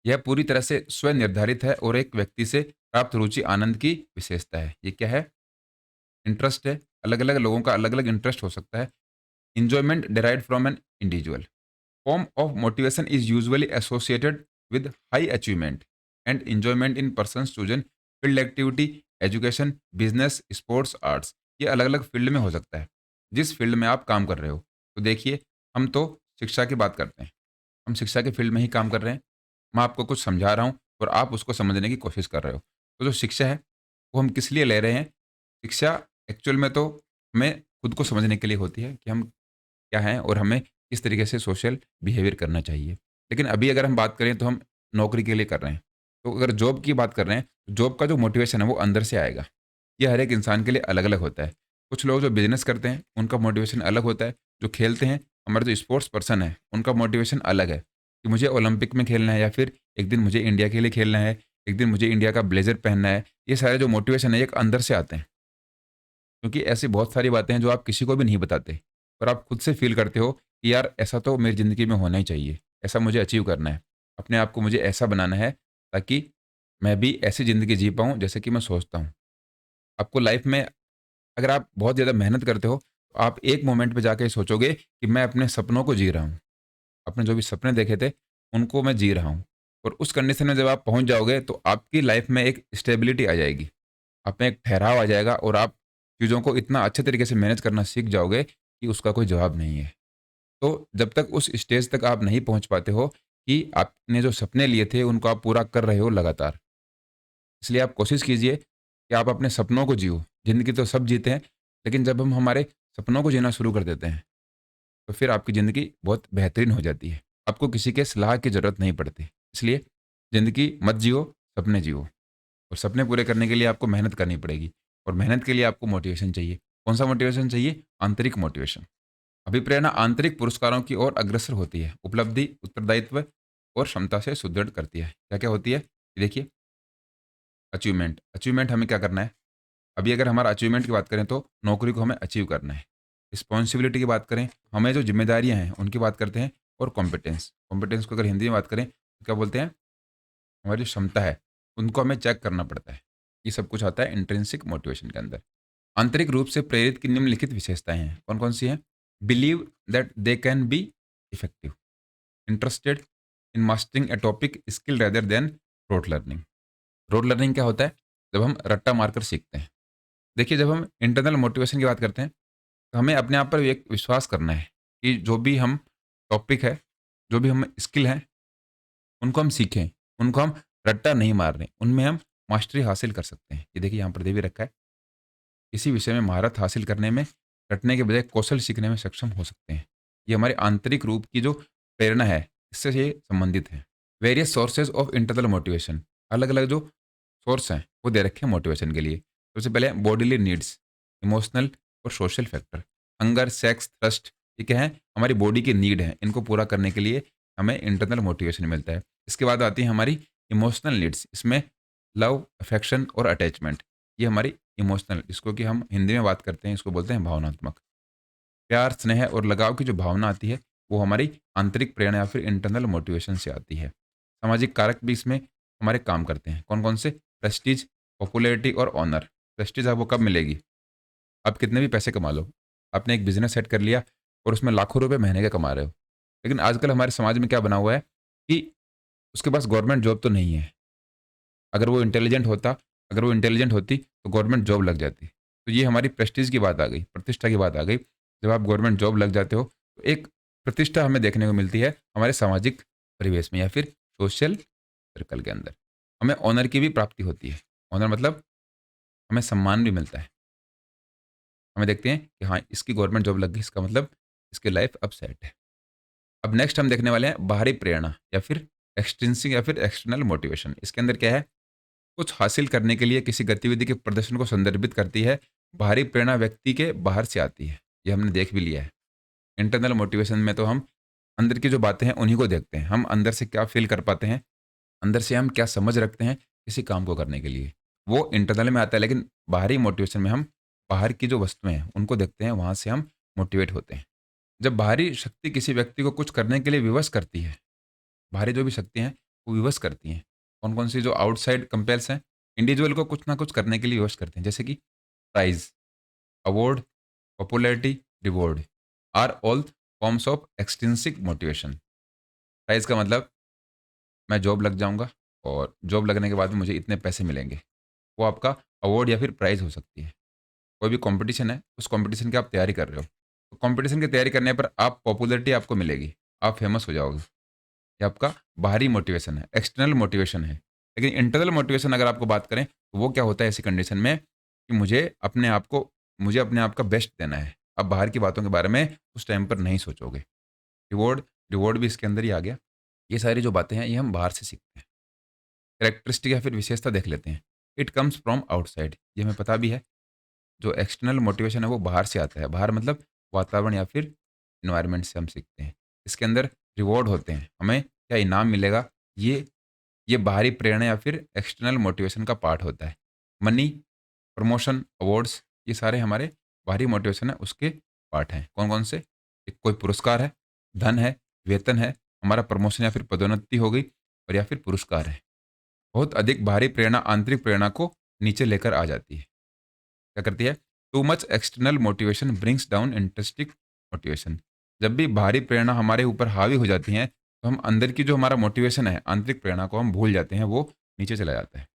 यह पूरी तरह से स्व निर्धारित है और एक व्यक्ति से प्राप्त रुचि आनंद की विशेषता है। ये क्या है? इंटरेस्ट है। अलग-अलग लोगों का अलग-अलग इंटरेस्ट हो सकता है। Enjoyment derived from an individual. Form of motivation is usually associated with high achievement and enjoyment in person's chosen field activity, education, business, sports, arts। ये अलग-अलग फील्ड में हो सकता है, जिस फील्ड में आप काम कर रहे हो। तो देखिए, हम तो शिक्षा की बात करते हैं। हम शिक्षा के फील्ड में ही काम कर रहे हैं। मैं आपको कुछ समझा रहा हूँ और आप उसको समझने की कोशिश कर रहे हो। तो जो शिक्षा है, वो हम किस लिए ले रहे हैं? शिक्षा एक्चुअल में तो हमें खुद को समझने के लिए होती है कि हम क्या हैं और हमें किस तरीके से सोशल बिहेवियर करना चाहिए। लेकिन अभी अगर हम बात करें, तो हम नौकरी के लिए कर रहे हैं। तो अगर जॉब की बात कर रहे हैं, तो जॉब का जो मोटिवेशन है वो अंदर से आएगा। ये हर एक इंसान के लिए अलग-अलग होता है। कुछ लोग जो बिज़नेस करते हैं, उनका मोटिवेशन अलग होता है। जो खेलते हैं, हमारे जो स्पोर्ट्स पर्सन है, उनका मोटिवेशन अलग है कि मुझे ओलंपिक में खेलना है या फिर एक दिन मुझे इंडिया के लिए खेलना है, एक दिन मुझे इंडिया का ब्लेज़र पहनना है। ये सारे जो मोटिवेशन है, एक अंदर से आते हैं। क्योंकि ऐसी बहुत सारी बातें हैं जो आप किसी को भी नहीं बताते, पर आप खुद से फ़ील करते हो कि यार ऐसा तो मेरी ज़िंदगी में होना ही चाहिए, ऐसा मुझे अचीव करना है। अपने आप को मुझे ऐसा बनाना है ताकि मैं भी ऐसी ज़िंदगी जी पाऊँ जैसे कि मैं सोचता हूँ। आपको लाइफ़ में अगर आप बहुत ज़्यादा मेहनत करते हो, तो आप एक मोमेंट पे जाके सोचोगे कि मैं अपने सपनों को जी रहा हूँ। आपने जो भी सपने देखे थे, उनको मैं जी रहा हूँ। और उस कंडीशन में जब आप पहुँच जाओगे, तो आपकी लाइफ़ में एक स्टेबिलिटी आ जाएगी। आप में एक ठहराव आ जाएगा और आप चीज़ों को इतना अच्छे तरीके से मैनेज करना सीख जाओगे कि उसका कोई जवाब नहीं है। तो जब तक उस स्टेज तक आप नहीं पहुँच पाते हो कि आपने जो सपने लिए थे उनको आप पूरा कर रहे हो लगातार। इसलिए आप कोशिश कीजिए कि आप अपने सपनों को जियो। ज़िंदगी तो सब जीते हैं, लेकिन जब हम हमारे सपनों को जीना शुरू कर देते हैं, तो फिर आपकी ज़िंदगी बहुत बेहतरीन हो जाती है। आपको किसी के सलाह की ज़रूरत नहीं पड़ती। इसलिए ज़िंदगी मत जियो, सपने जियो। और सपने पूरे करने के लिए आपको मेहनत करनी पड़ेगी और मेहनत के लिए आपको मोटिवेशन चाहिए। कौन-सा मोटिवेशन चाहिए? आंतरिक मोटिवेशन। अभिप्रेरणा आंतरिक पुरस्कारों की ओर अग्रसर होती है। उपलब्धि, उत्तरदायित्व और क्षमता से सुदृढ़ करती है। क्या-क्या होती है? देखिए, अचीवमेंट। अचीवमेंट हमें क्या करना है? अभी अगर हमारा अचीवमेंट की बात करें, तो नौकरी को हमें अचीव करना है। रिस्पॉन्सिबिलिटी की बात करें, हमें जो ज़िम्मेदारियाँ हैं, उनकी बात करते हैं। और कॉम्पिटेंस। कॉम्पिटेंस को अगर हिंदी में बात करें, तो क्या बोलते हैं? हमारी जो क्षमता है, उनको हमें चेक करना पड़ता है। ये सब कुछ आता है इंट्रिंसिक मोटिवेशन के अंदर। आंतरिक रूप से प्रेरित की निम्नलिखित विशेषताएँ हैं। कौन-कौन सी हैं? Believe that they can be effective, interested in mastering a topic skill rather than rote learning. Rote learning क्या होता है? जब हम रट्टा मारकर सीखते हैं। देखिए, जब हम इंटरनल मोटिवेशन की बात करते हैं, तो हमें अपने आप पर एक विश्वास करना है कि जो भी हम टॉपिक है, जो भी हम स्किल हैं, उनको हम सीखें, उनको हम रट्टा नहीं मार रहे हैं, उनमें हम मास्टरी हासिल कर सकते हैं। ये देखिए यहाँ पर दे भी रखा है, किसी विषय में महारत हासिल करने में रटने के बजाय कौशल सीखने में सक्षम हो सकते हैं। ये हमारे आंतरिक रूप की जो प्रेरणा है, इससे ये संबंधित है। Various sources of internal motivation, अलग अलग जो सोर्स हैं वो दे रखे हैं मोटिवेशन के लिए। सबसे पहले बॉडीली नीड्स, इमोशनल और social factor. Hunger, sex, thrust, ये क्या है, हमारी बॉडी की नीड है, इनको पूरा करने के लिए हमें इंटरनल मोटिवेशन मिलता है। इसके बाद आती है हमारी इमोशनल नीड्स, इसमें लव, अफेक्शन और अटैचमेंट, ये हमारी इमोशनल, इसको कि हम हिंदी में बात करते हैं, इसको बोलते हैं भावनात्मक। प्यार, स्नेह और लगाव की जो भावना आती है, वो हमारी आंतरिक प्रेरणा या फिर इंटरनल मोटिवेशन से आती है। सामाजिक कारक भी इसमें हमारे काम करते हैं। कौन-कौन से? प्रेस्टीज, पॉपुलैरिटी और ऑनर। प्रेस्टीज आपको कब मिलेगी? आप कितने भी पैसे कमा लो। आपने एक बिज़नेस सेट कर लिया और उसमें लाखों रुपए महीने के कमा रहे हो। लेकिन आजकल हमारे समाज में क्या बना हुआ है कि उसके पास गवर्नमेंट जॉब तो नहीं है। अगर वो इंटेलिजेंट होती तो गवर्नमेंट जॉब लग जाती। तो ये हमारी प्रेस्टीज की बात आ गई, प्रतिष्ठा की बात आ गई। जब आप गवर्नमेंट जॉब लग जाते हो तो एक प्रतिष्ठा हमें देखने को मिलती है हमारे सामाजिक परिवेश में या फिर सोशल सर्कल के अंदर। हमें ऑनर की भी प्राप्ति होती है। ऑनर मतलब हमें सम्मान भी मिलता है। हमें देखते हैं कि हाँ, इसकी गवर्नमेंट जॉब लग गई, इसका मतलब इसकी लाइफ अब सेट है। अब नेक्स्ट हम देखने वाले हैं बाहरी प्रेरणा या फिर एक्सट्रिंसिक या फिर एक्सटर्नल मोटिवेशन। इसके अंदर क्या है, कुछ हासिल करने के लिए किसी गतिविधि के प्रदर्शन को संदर्भित करती है। बाहरी प्रेरणा व्यक्ति के बाहर से आती है, ये हमने देख भी लिया है। इंटरनल मोटिवेशन में तो हम अंदर की जो बातें हैं उन्हीं को देखते हैं, हम अंदर से क्या फील कर पाते हैं, अंदर से हम क्या समझ रखते हैं किसी काम को करने के लिए, वो इंटरनल में आता है। लेकिन बाहरी मोटिवेशन में हम बाहर की जो वस्तुएं हैं उनको देखते हैं, वहां से हम मोटिवेट होते हैं। जब बाहरी शक्ति किसी व्यक्ति को कुछ करने के लिए विवश करती है, बाहरी जो भी शक्ति हैं वो विवश करती हैं। कौन-कौन सी? जो आउटसाइड कंपेल्स हैं, इंडिविजुअल को कुछ ना कुछ करने के लिए विवश करते हैं। जैसे कि prize, award, popularity, reward are all forms of extrinsic motivation. Prize का मतलब मैं जॉब लग जाऊँगा और जॉब लगने के बाद में मुझे इतने पैसे मिलेंगे। वो आपका अवार्ड या फिर प्राइज़ हो सकती है। कोई भी कॉम्पिटिशन है, उस कॉम्पिटिशन की आप तैयारी कर रहे हो। तो कॉम्पिटिशन की तैयारी करने पर आप पॉपुलैरिटी आपको मिलेगी, आप फेमस हो जाओगे। ये आपका बाहरी मोटिवेशन है, एक्सटर्नल मोटिवेशन है। लेकिन इंटरनल मोटिवेशन अगर आपको बात करें, तो वो क्या होता है ऐसी कंडीशन में कि मुझे अपने आप का बेस्ट देना है। आप बाहर की बातों के बारे में उस टाइम पर नहीं सोचोगे। रिवॉर्ड रिवॉर्ड भी इसके अंदर ही आ गया। ये सारी जो बातें हैं, ये हम बाहर से सीखते हैं। कैरेक्टरिस्टिक या फिर विशेषता देख लेते हैं। इट कम्स फ्रॉम आउटसाइड, ये हमें पता भी है। जो एक्सटर्नल मोटिवेशन है, वो बाहर से आता है। बाहर मतलब वातावरण या फिर एनवायरनमेंट से हम सीखते हैं। इसके अंदर रिवॉर्ड होते हैं, हमें क्या इनाम मिलेगा, ये ये बाहरी प्रेरणा या फिर एक्सटर्नल मोटिवेशन का पार्ट होता है। मनी, प्रमोशन, अवार्ड्स, ये सारे हमारे बाहरी मोटिवेशन है, उसके पार्ट हैं। कौन-कौन से? एक कोई पुरस्कार है, धन है, वेतन है, हमारा प्रमोशन या फिर पदोन्नति हो गई और या फिर पुरस्कार है। बहुत अधिक बाहरी प्रेरणा आंतरिक प्रेरणा को नीचे लेकर आ जाती है। क्या करती है? Too much external motivation brings down intrinsic motivation. जब भी बाहरी प्रेरणा हमारे ऊपर हावी हो जाती हैं, तो हम अंदर की जो हमारा मोटिवेशन है, आंतरिक प्रेरणा को हम भूल जाते हैं, वो नीचे चला जाता है।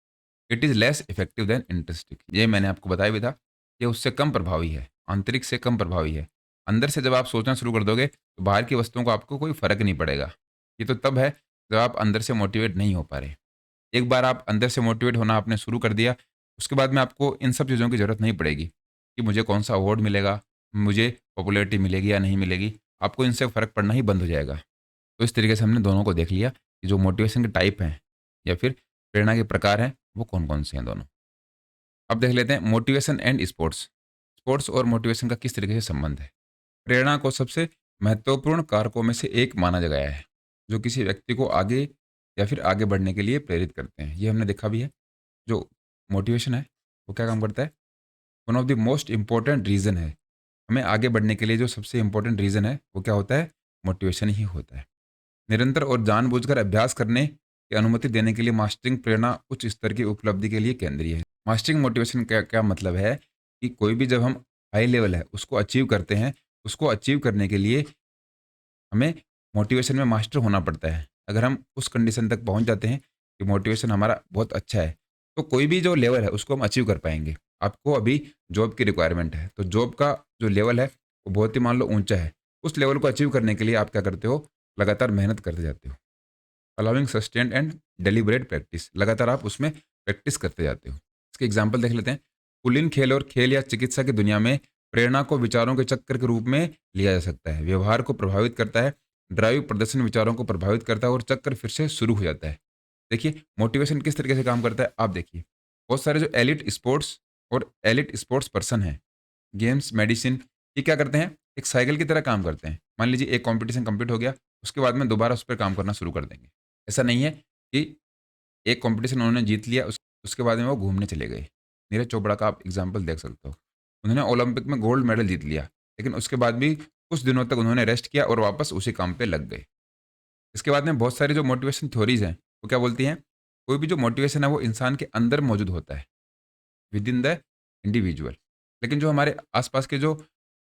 It is less effective than intrinsic. ये मैंने आपको बताया भी था, ये उससे कम प्रभावी है, आंतरिक से कम प्रभावी है। अंदर से जब आप सोचना शुरू कर दोगे, तो बाहर की वस्तुओं को आपको कोई फ़र्क नहीं पड़ेगा। ये तो तब है, जब आप अंदर से मोटिवेट नहीं हो पा रहे। एक बार आप अंदर से मोटिवेट होना आपने शुरू कर दिया, उसके बाद में आपको इन सब चीज़ों की ज़रूरत नहीं पड़ेगी कि मुझे कौन-सा अवार्ड मिलेगा, मुझे पॉपुलैरिटी मिलेगी या नहीं मिलेगी। आपको इनसे फ़र्क पड़ना ही बंद हो जाएगा। तो इस तरीके से हमने दोनों को देख लिया कि जो मोटिवेशन के टाइप हैं या फिर प्रेरणा के प्रकार हैं, वो कौन-कौन से हैं दोनों। अब देख लेते हैं मोटिवेशन एंड स्पोर्ट्स। स्पोर्ट्स और मोटिवेशन का किस तरीके से संबंध है। प्रेरणा को सबसे महत्वपूर्ण कारकों में से एक माना गया है, जो किसी व्यक्ति को आगे या फिर आगे बढ़ने के लिए प्रेरित करते हैं। ये हमने देखा भी है। जो मोटिवेशन है, वो क्या काम करता है? One of the most important reason है। हमें आगे बढ़ने के लिए जो सबसे इम्पोर्टेंट रीज़न है, वो क्या होता है? मोटिवेशन ही होता है। निरंतर और जानबूझकर अभ्यास करने की अनुमति देने के लिए मास्टरिंग प्रेरणा उच्च स्तर की उपलब्धि के लिए केंद्रीय है। मास्टरिंग मोटिवेशन का क्या मतलब है कि कोई भी जब हम हाई लेवल है उसको अचीव करते हैं, उसको अचीव करने के लिए हमें मोटिवेशन में मास्टर होना पड़ता है। अगर हम उस कंडीशन तक पहुँच जाते हैं कि मोटिवेशन हमारा बहुत अच्छा है, तो कोई भी जो लेवल है उसको हम अचीव कर पाएँगे। आपको अभी जॉब की रिक्वायरमेंट है, तो जॉब का जो लेवल है वो बहुत ही मान लो ऊँचा है। उस लेवल को अचीव करने के लिए आप क्या करते हो, लगातार मेहनत करते जाते हो। Allowing sustained and deliberate practice, लगातार आप उसमें प्रैक्टिस करते जाते हो। इसके एग्जाम्पल देख लेते हैं। कुलीन खेल और खेल या चिकित्सा की दुनिया में प्रेरणा को विचारों के चक्कर के रूप में लिया जा सकता है। व्यवहार को प्रभावित करता है, ड्राइव प्रदर्शन विचारों को प्रभावित करता है और चक्कर फिर से शुरू हो जाता है। देखिए मोटिवेशन किस तरीके से काम करता है, आप देखिए। बहुत सारे जो एलिट स्पोर्ट्स और एलिट स्पोर्ट्स पर्सन हैं, गेम्स, मेडिसिन, ये क्या करते हैं, एक साइकिल की तरह काम करते हैं। मान लीजिए एक कंपटीशन कंप्लीट हो गया, उसके बाद में दोबारा उस पर काम करना शुरू कर देंगे। ऐसा नहीं है कि एक कंपटीशन उन्होंने जीत लिया, उसके बाद में वो घूमने चले गए। नीरज चोपड़ा का आप एग्जाम्पल देख सकते हो। उन्होंने ओलंपिक में गोल्ड मेडल जीत लिया, लेकिन उसके बाद भी कुछ दिनों तक उन्होंने रेस्ट किया और वापस उसी काम पे लग गए। इसके बाद में बहुत सारी जो मोटिवेशन थ्योरीज हैं, वो क्या बोलती हैं, कोई भी जो मोटिवेशन है वो इंसान के अंदर मौजूद होता है, विद इन द इंडिविजुअल। लेकिन जो हमारे आसपास के जो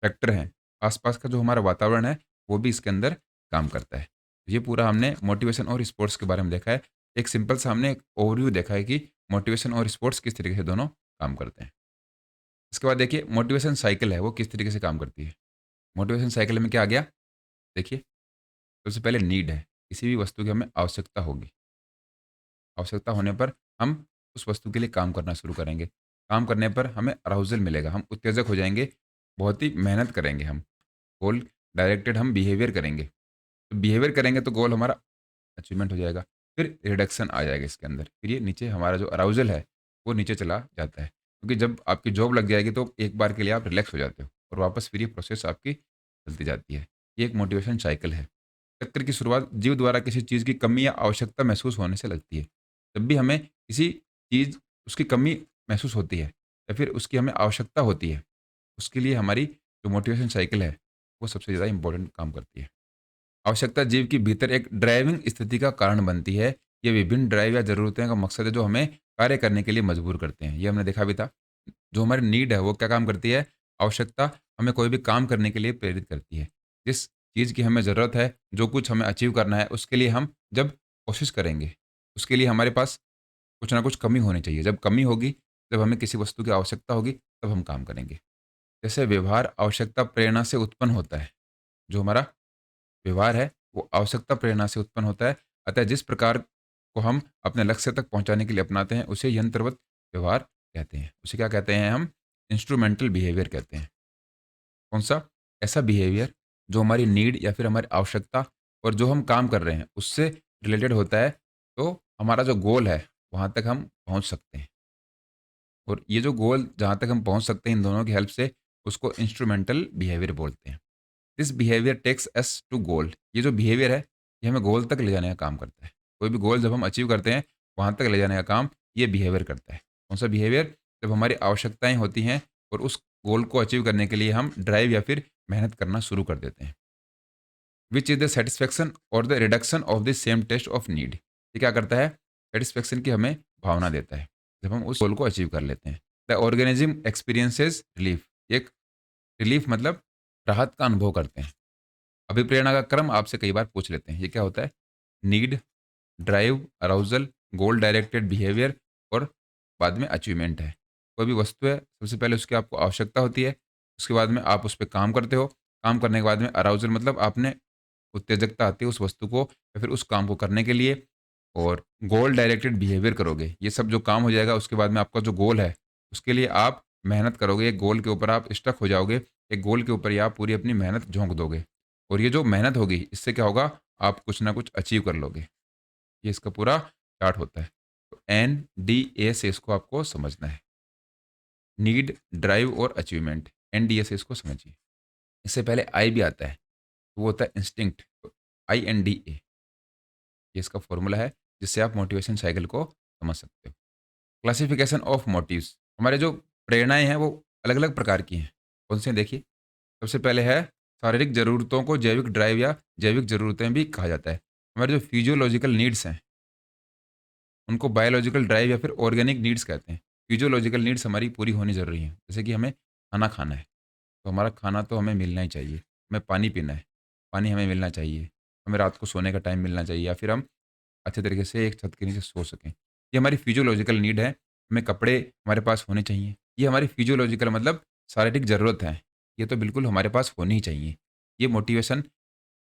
फैक्टर हैं, आसपास का जो हमारा वातावरण है, वो भी इसके अंदर काम करता है। ये पूरा हमने मोटिवेशन और स्पोर्ट्स के बारे में देखा है। एक सिंपल सा हमने एक ओवरव्यू देखा है कि मोटिवेशन और स्पोर्ट्स किस तरीके से दोनों काम करते हैं। इसके बाद देखिए मोटिवेशन साइकिल है, वो किस तरीके से काम करती है। मोटिवेशन साइकिल में क्या आ गया, देखिए सबसे पहले नीड है, किसी भी वस्तु की हमें आवश्यकता होगी। आवश्यकता होने पर हम उस वस्तु के लिए काम करना शुरू करेंगे। काम करने पर हमें अराउज़ल मिलेगा, हम उत्तेजक हो जाएँगे, बहुत ही मेहनत करेंगे हम। गोल डायरेक्टेड हम बिहेवियर करेंगे। तो बिहेवियर करेंगे तो गोल हमारा अचीवमेंट हो जाएगा। फिर रिडक्शन आ जाएगा इसके अंदर। फिर ये नीचे हमारा जो अराउज़ल है, वो नीचे चला जाता है। क्योंकि जब आपकी जॉब लग जाएगी तो एक बार के लिए आप रिलैक्स हो जाते हो और वापस फिर ये प्रोसेस आपकी चलती जाती है। ये एक मोटिवेशन साइकिल है। चक्र की शुरुआत जीव द्वारा किसी चीज़ की कमी या आवश्यकता महसूस होने से लगती है। जब भी हमें किसी चीज़ उसकी कमी महसूस होती है या फिर उसकी हमें आवश्यकता होती है, उसके लिए हमारी जो मोटिवेशन साइकिल है, वो सबसे ज़्यादा इम्पोर्टेंट काम करती है। आवश्यकता जीव के भीतर एक ड्राइविंग स्थिति का कारण बनती है। ये विभिन्न ड्राइव या ज़रूरतें का मकसद है जो हमें कार्य करने के लिए मजबूर करते हैं। ये हमने देखा भी था। जो हमारी नीड है वो क्या काम करती है? आवश्यकता हमें कोई भी काम करने के लिए प्रेरित करती है। जिस चीज़ की हमें ज़रूरत है, जो कुछ हमें अचीव करना है, उसके लिए हम जब कोशिश करेंगे, उसके लिए हमारे पास कुछ ना कुछ कमी होनी चाहिए। जब कमी होगी, जब हमें किसी वस्तु की आवश्यकता होगी, तब हम काम करेंगे। जैसे व्यवहार आवश्यकता प्रेरणा से उत्पन्न होता है। जो हमारा व्यवहार है, वो आवश्यकता प्रेरणा से उत्पन्न होता है। अतः जिस प्रकार को हम अपने लक्ष्य तक पहुँचाने के लिए अपनाते हैं, उसे यंत्रवत व्यवहार कहते हैं। उसे क्या कहते हैं हम? इंस्ट्रूमेंटल बिहेवियर कहते हैं। कौन-सा? ऐसा बिहेवियर जो हमारी नीड या फिर हमारी आवश्यकता और जो हम काम कर रहे हैं, उससे रिलेटेड होता है, तो हमारा जो गोल है, वहाँ तक हम पहुँच सकते हैं। और ये जो गोल जहाँ तक हम पहुँच सकते हैं इन दोनों की हेल्प से, उसको इंस्ट्रूमेंटल बिहेवियर बोलते हैं। This behaviour takes us to goal, ये जो बिहेवियर है, ये हमें गोल तक ले जाने का काम करता है। कोई भी गोल जब हम अचीव करते हैं, वहाँ तक ले जाने का काम ये बिहेवियर करता है। कौन-सा बिहेवियर? जब हमारी आवश्यकताएँ होती हैं और उस गोल को अचीव करने के लिए हम ड्राइव या फिर मेहनत करना शुरू कर देते हैं। व्हिच इज़ द सैटिस्फैक्शन और the reduction of the same test of need. ये क्या करता है? सैटिस्फैक्शन की हमें भावना देता है, जब हम उस गोल को अचीव कर लेते हैं। द ऑर्गेनिज़्म एक्सपीरियंसेस रिलीफ, एक रिलीफ मतलब राहत का अनुभव करते हैं। अभिप्रेरणा का क्रम आपसे कई बार पूछ लेते हैं। ये क्या होता है? नीड, ड्राइव, अराउज़ल, गोल डायरेक्टेड बिहेवियर और बाद में अचीवमेंट है। कोई भी वस्तु है, सबसे पहले उसकी आपको आवश्यकता होती है, उसके बाद में आप उस पे काम करते हो। काम करने के बाद में अराउज़ल मतलब आपने उत्तेजकता आती है उस वस्तु को या फिर उस काम को करने के लिए, और गोल डायरेक्टेड बिहेवियर करोगे। ये सब जो काम हो जाएगा उसके बाद में आपका जो गोल है, उसके लिए आप मेहनत करोगे। एक गोल के ऊपर आप स्टक हो जाओगे। एक गोल के ऊपर ही आप पूरी अपनी मेहनत झोंक दोगे। और ये जो मेहनत होगी, इससे क्या होगा? आप कुछ ना कुछ अचीव कर लोगे। ये इसका पूरा चार्ट होता है। तो एनडीए से इसको आपको समझना है। नीड, ड्राइव और अचीवमेंट। एनडीए से इसको समझिए। इससे पहले आई भी आता है, तो वो होता है इंस्टिंक्ट। तो आईएनडीए, ये इसका फ़ॉर्मूला है, जिससे आप मोटिवेशन साइकिल को समझ सकते हो। क्लासिफिकेशन ऑफ मोटिव्स, हमारे जो प्रेरणाएँ हैं, वो अलग-अलग प्रकार की हैं। कौन से हैं देखिए? सबसे पहले है शारीरिक ज़रूरतों को जैविक ड्राइव या जैविक ज़रूरतें भी कहा जाता है। हमारे जो फिजियोलॉजिकल नीड्स हैं, उनको बायोलॉजिकल ड्राइव या फिर ऑर्गेनिक नीड्स कहते हैं। फिजियोलॉजिकल नीड्स हमारी पूरी होनी ज़रूरी हैं। जैसे कि हमें खाना खाना है, तो हमारा खाना तो हमें मिलना ही चाहिए। हमें पानी पीना है, पानी हमें मिलना चाहिए। हमें रात को सोने का टाइम मिलना चाहिए या फिर हम अच्छे तरीके से एक छत के नीचे सो सकें। ये हमारी फिजियोलॉजिकल नीड है। हमें कपड़े हमारे पास होने चाहिए। ये हमारी फिजियोलॉजिकल मतलब शारीरिक ज़रूरत है। ये तो बिल्कुल हमारे पास होनी ही चाहिए। ये मोटिवेशन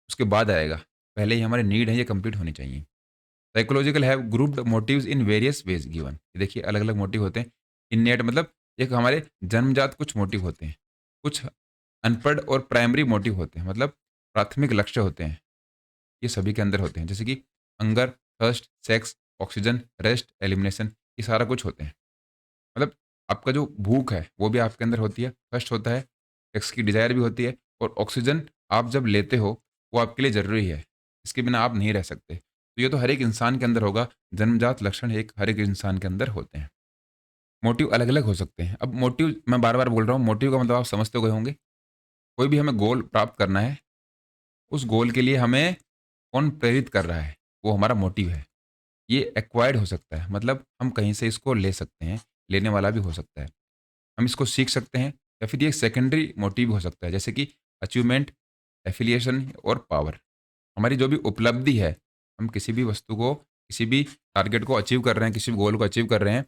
उसके बाद आएगा। पहले ही हमारी नीड है ये कंप्लीट होनी चाहिए। Psychological have grouped motives in various ways given. देखिए अलग-अलग मोटिव होते हैं। इननेट मतलब एक हमारे जन्मजात कुछ मोटिव होते हैं। कुछ अनपढ़ और प्राइमरी मोटिव होते हैं, मतलब प्राथमिक लक्ष्य होते हैं। ये सभी के अंदर होते हैं, जैसे कि hunger, thirst, sex, oxygen, rest, elimination, ये सारा कुछ होते हैं। मतलब आपका जो भूख है वो भी आपके अंदर होती है, थर्स्ट होता है, सेक्स की डिज़ायर भी होती है और ऑक्सीजन आप जब लेते हो वो आपके लिए ज़रूरी है। इसके बिना आप नहीं रह सकते। तो ये तो हर एक इंसान के अंदर होगा, जन्मजात लक्षण एक हर एक इंसान के अंदर होते हैं। मोटिव अलग-अलग हो सकते हैं। अब मोटिव मैं बार-बार बोल रहा हूँ, मोटिव का मतलब आप समझते गए होंगे। कोई भी हमें गोल प्राप्त करना है, उस गोल के लिए हमें कौन प्रेरित कर रहा है, वो हमारा मोटिव है। ये एक्वायर्ड हो सकता है, मतलब हम कहीं से इसको ले सकते हैं, लेने वाला भी हो सकता है। हम इसको सीख सकते हैं या फिर ये सेकेंडरी मोटिव हो सकता है, जैसे कि अचीवमेंट, एफिलिएशन और पावर। हमारी जो भी उपलब्धि है, हम किसी भी वस्तु को, किसी भी टारगेट को अचीव कर रहे हैं, किसी भी गोल को अचीव कर रहे हैं,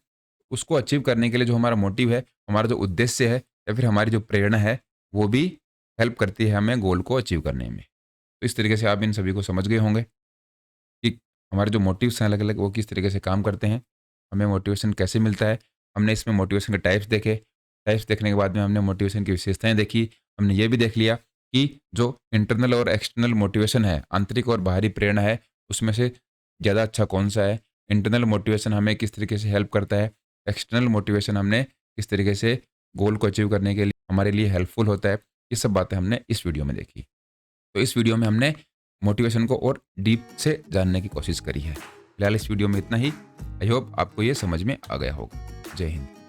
उसको अचीव करने के लिए जो हमारा मोटिव है, हमारा जो उद्देश्य है या फिर हमारी जो प्रेरणा है, वो भी हेल्प करती है हमें गोल को अचीव करने में। तो इस तरीके से आप इन सभी को समझ गए होंगे कि हमारे जो मोटिव्स हैं अलग-अलग, वो किस तरीके से काम करते हैं, हमें मोटिवेशन कैसे मिलता है। हमने इसमें मोटिवेशन के टाइप्स देखे, टाइप्स देखने के बाद में हमने मोटिवेशन की विशेषताएँ देखी। हमने ये भी देख लिया कि जो इंटरनल और एक्सटर्नल मोटिवेशन है, आंतरिक और बाहरी प्रेरणा है, उसमें से ज़्यादा अच्छा कौन-सा है। इंटरनल मोटिवेशन हमें किस तरीके से हेल्प करता है, एक्सटर्नल मोटिवेशन हमने किस तरीके से गोल को अचीव करने के लिए हमारे लिए हेल्पफुल होता है। ये सब बातें हमने इस वीडियो में देखी। तो इस वीडियो में हमने मोटिवेशन को और डीप से जानने की कोशिश करी है। फिलहाल इस वीडियो में इतना ही। आई होप आपको ये समझ में आ गया होगा। जय हिंद।